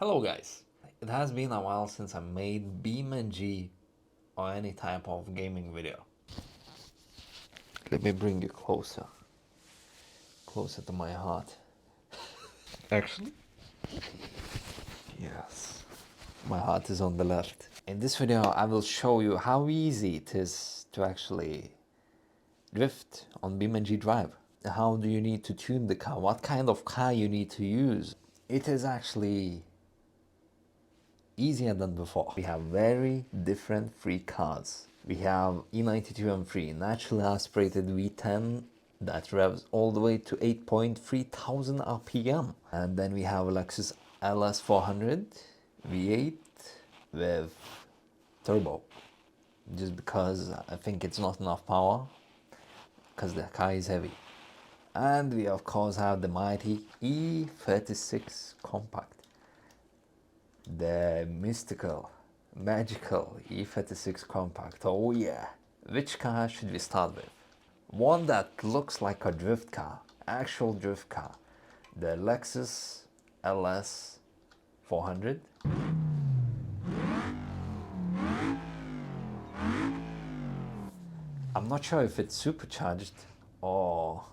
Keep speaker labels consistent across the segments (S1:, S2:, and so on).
S1: Hello guys, it has been a while since I made Beamng or any type of gaming video. Let me bring you closer to my heart. Actually, yes, my heart is on the left. In this video I will show you how easy it is to actually drift on Beamng Drive. How do you need to tune the car, what kind of car you need to use. It is actually easier than before. We have very different free cars. We have E92 M3, naturally aspirated V10 that revs all the way to 8.3 thousand RPM. And then we have Lexus LS400 V8 with turbo. Just because I think it's not enough power, because the car is heavy. And we of course have the mighty E36 Compact. The mystical, magical E36 Compact. Oh yeah. Which car should we start with? One that looks like a drift car, actual drift car. The Lexus LS400. I'm not sure if it's supercharged or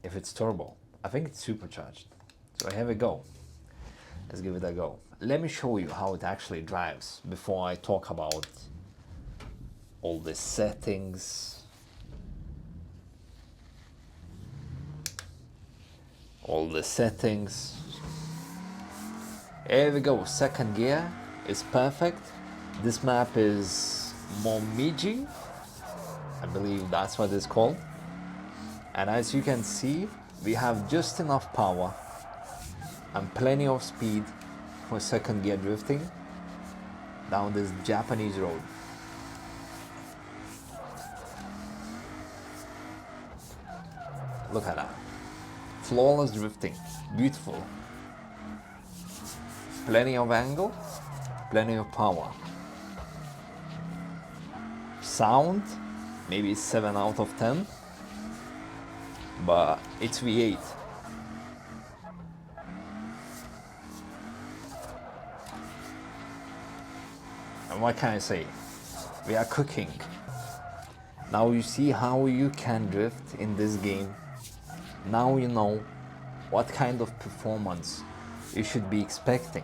S1: if it's turbo. I think it's supercharged. So here we go. Let's give it a go. Let me show you how it actually drives before I talk about all the settings, Here we go. Second gear is perfect. This map is Momiji, I believe that's what it's called. And as you can see, we have just enough power and plenty of speed for second gear drifting down this Japanese road. Look at that. Flawless drifting. Beautiful. Plenty of angle, plenty of power. Sound, maybe 7 out of 10, but it's V8. And what can I say? We are cooking. Now you see how you can drift in this game. Now you know what kind of performance you should be expecting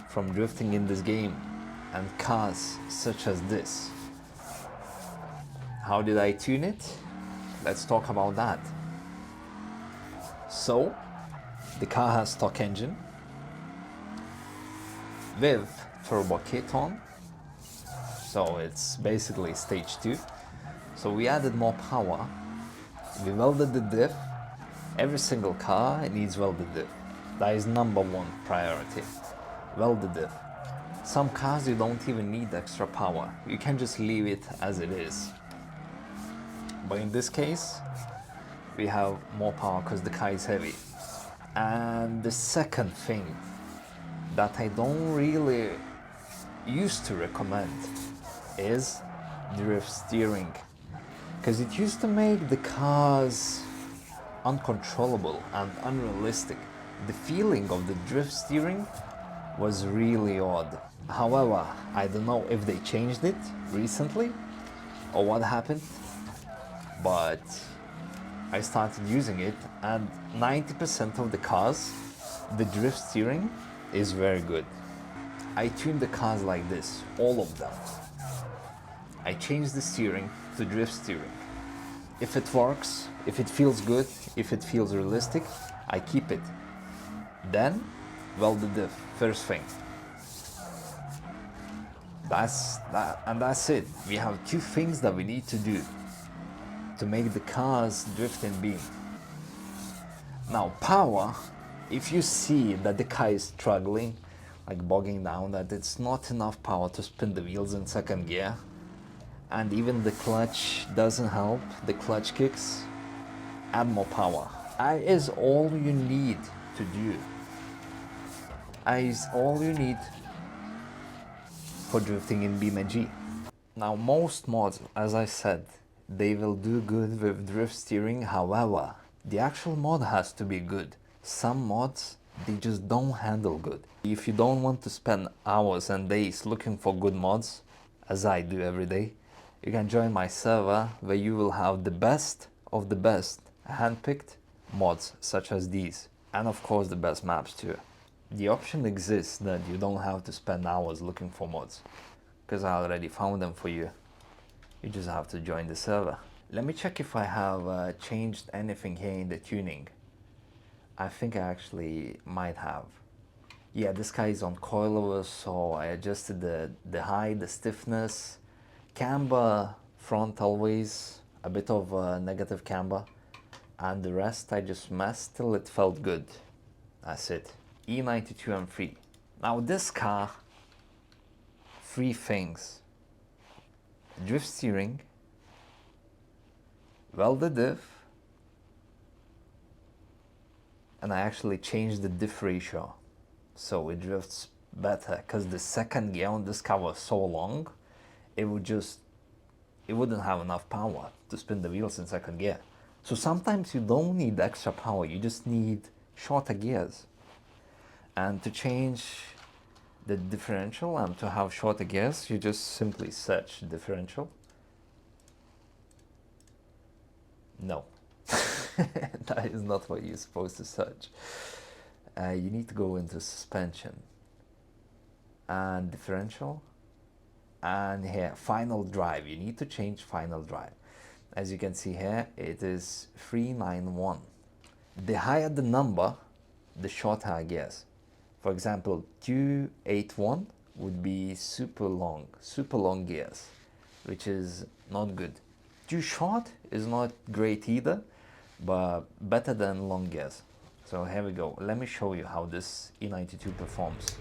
S1: from drifting in this game and cars such as this. How did I tune it? Let's talk about that. So, the car has stock engine with turbo kit on, so it's basically stage 2. So we added more power, we welded the diff. Every single car needs welded diff. That is number 1 priority, welded diff. Some cars you don't even need extra power, you can just leave it as it is. But in this case, we have more power because the car is heavy. And the second thing that I don't really used to recommend is drift steering, because it used to make the cars uncontrollable and unrealistic. The feeling of the drift steering was really odd. However, I don't know if they changed it recently or what happened, but I started using it, and 90% of the cars, the drift steering is very good. I tuned the cars like this, all of them. I changed the steering to drift steering. If it works, if it feels good, if it feels realistic, I keep it. Then, weld the diff, first thing. That's it. We have 2 things that we need to do to make the cars drift and beam. Now, power, if you see that the car is struggling, like bogging down, that it's not enough power to spin the wheels in second gear, and even the clutch doesn't help, the clutch kicks, add more power. That is all you need to do. That is all you need for drifting in Beamng. Now, most mods, as I said, they will do good with drift steering. However, the actual mod has to be good. Some mods, they just don't handle good. If you don't want to spend hours and days looking for good mods, as I do every day, you can join my server where you will have the best of the best handpicked mods such as these, and of course the best maps too. The option exists that you don't have to spend hours looking for mods, because I already found them for you. You just have to join the server. Let me check if I have changed anything here in the tuning. I think I actually might have. Yeah, this guy is on coilover, so I adjusted the height, the stiffness, camber front always, a bit of negative camber, and the rest I just messed till it felt good. That's it. E92 M3. Now this car, three things: drift steering, welded diff, and I actually changed the diff ratio so it drifts better, because the second gear on this car was so long, it wouldn't have enough power to spin the wheels in second gear. So sometimes you don't need extra power, you just need shorter gears. And to change the differential and to have shorter gears, you just simply search differential. No, that is not what you're supposed to search. You need to go into suspension and differential, and here final drive. You need to change final drive. As you can see here, it is 391. The higher the number, the shorter gears. For example, 281 would be super long gears, which is not good. Too short is not great either, but better than long gears. So here we go. Let me show you how this E92 performs.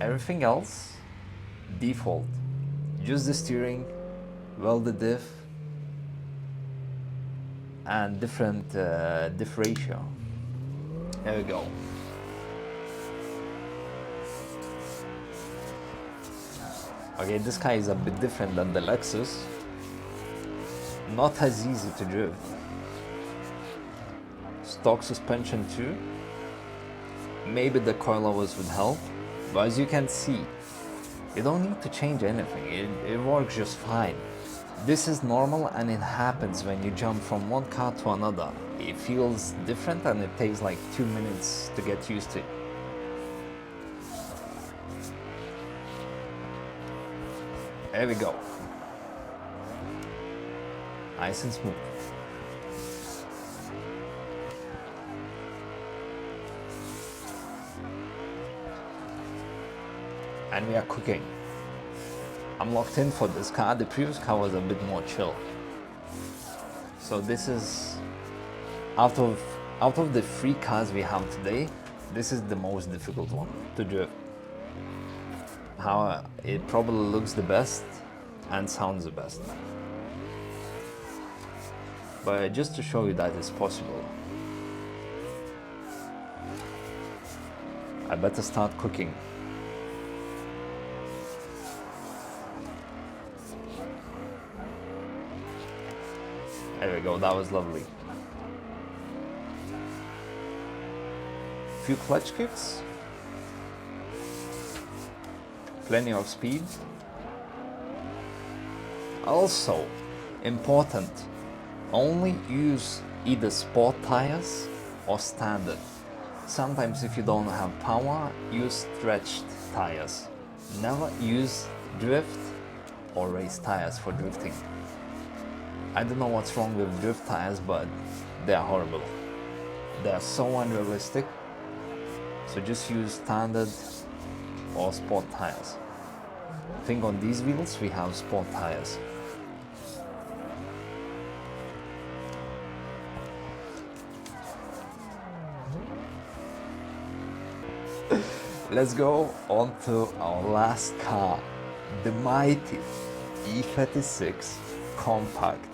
S1: Everything else, default. Just the steering, welded diff, and different diff ratio. There we go. Okay, this car is a bit different than the Lexus. Not as easy to drive. Stock suspension too. Maybe the coilovers would help, but as you can see, you don't need to change anything. It works just fine. This is normal, and it happens when you jump from one car to another. It feels different and it takes like 2 minutes to get used to it. There we go. Nice and smooth. And we are cooking. I'm locked in for this car. The previous car was a bit more chill. So this is, out of the 3 cars we have today, this is the most difficult one to drive. How it probably looks the best and sounds the best. But just to show you that it's possible, I better start cooking. There we go, that was lovely. Few clutch kicks. Plenty of speed. Also, important, only use either sport tires or standard. Sometimes if you don't have power, use stretched tires. Never use drift or race tires for drifting. I don't know what's wrong with drift tires, but they're horrible. They're so unrealistic. So just use standard or sport tires. I think on these wheels we have sport tires. Let's go on to our last car, the mighty E36 Compact.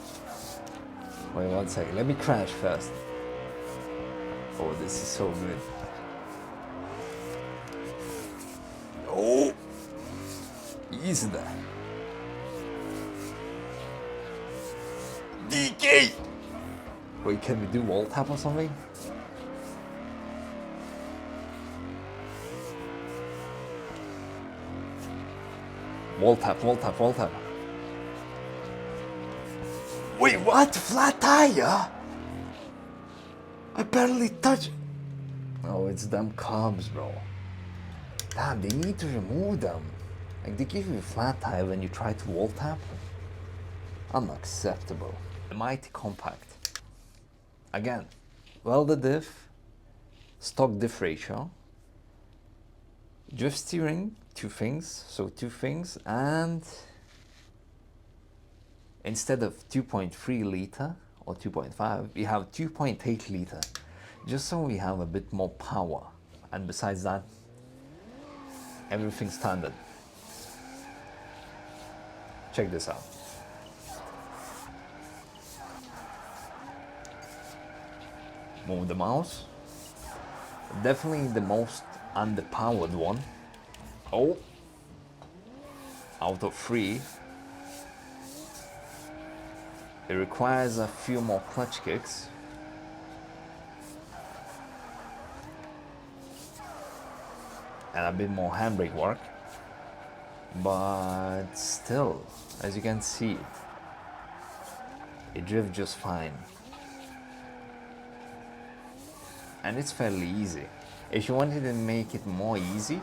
S1: Wait one second, let me crash first. Oh, this is so good. Oh, easy there. DK! Wait, can we do wall tap or something? Wall tap, wall tap, wall tap. Wait, what? Flat tire? I barely touched. Oh, it's them cubs, bro. Damn, they need to remove them. Like, they give you a flat tire when you try to wall tap. Unacceptable. The mighty compact. Again, welded diff, stock diff ratio, drift steering, two things, and instead of 2.3 liter or 2.5, we have 2.8 liter, just so we have a bit more power. And besides that, everything standard. Check this out. Move the mouse. Definitely the most underpowered one. Oh, out of 3. It requires a few more clutch kicks. And a bit more handbrake work. But still, as you can see, it drifts just fine. And it's fairly easy. If you wanted to make it more easy,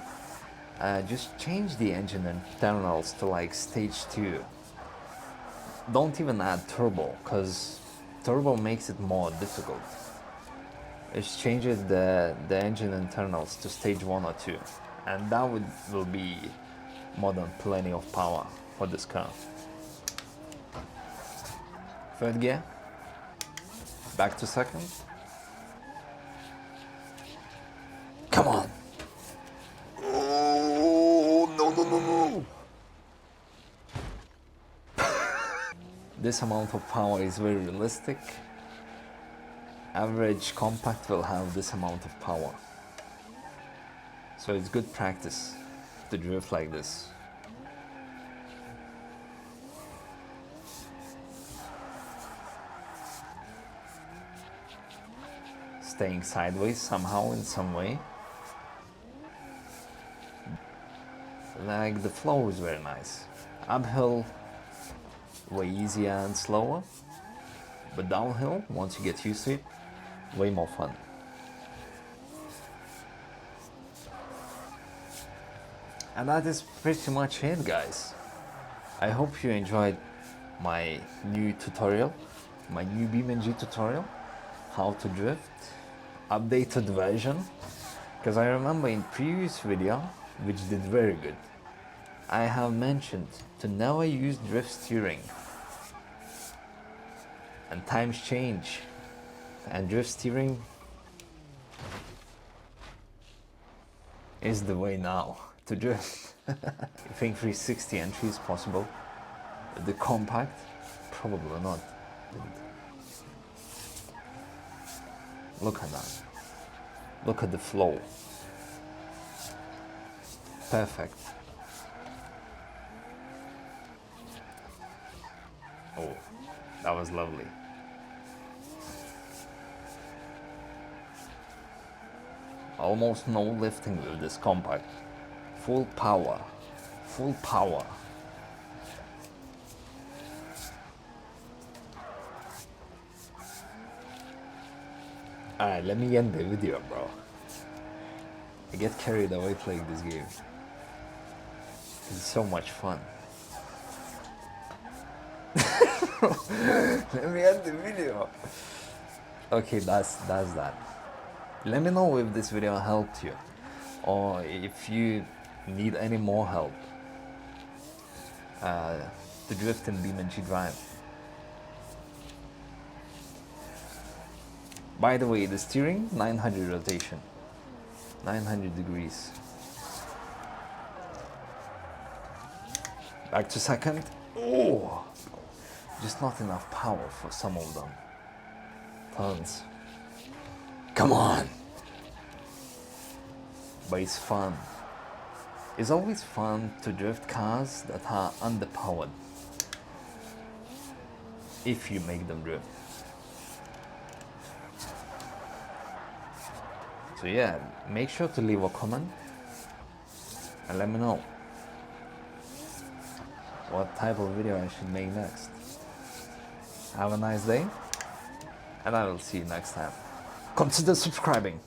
S1: just change the engine internals to like stage 2. Don't even add turbo, because turbo makes it more difficult. Just change it the engine internals to stage 1 or 2, and that will be more than plenty of power for this car. Third gear, back to second. Come on. Oh, no, no, no, no. This amount of power is very realistic. Average compact will have this amount of power. So it's good practice to drift like this. Staying sideways somehow in some way. Like the flow is very nice. Uphill, way easier and slower. But downhill, once you get used to it, way more fun. And that is pretty much it, guys. I hope you enjoyed my new tutorial, my new Beamng tutorial, how to drift, updated version. Because I remember in previous video, which did very good, I have mentioned to never use drift steering. And times change, and drift steering is the way now to drift. I think 360 entry is possible. The compact, probably not. Look at that. Look at the flow. Perfect. Oh, that was lovely. Almost no lifting with this compact. Full power. Full power. Alright, let me end the video, bro. I get carried away playing this game. It's so much fun. Let me end the video. Okay, that's that. Let me know if this video helped you, or if you need any more help to drift in Beamng Drive. By the way, the steering, 900 rotation, 900 degrees. Back to second. Oh, just not enough power for some of them. Tons. Come on. But it's fun. It's always fun to drift cars that are underpowered, if you make them drift. So yeah, make sure to leave a comment and let me know. what type of video I should make next. Have a nice day, and I will see you next time. Consider subscribing.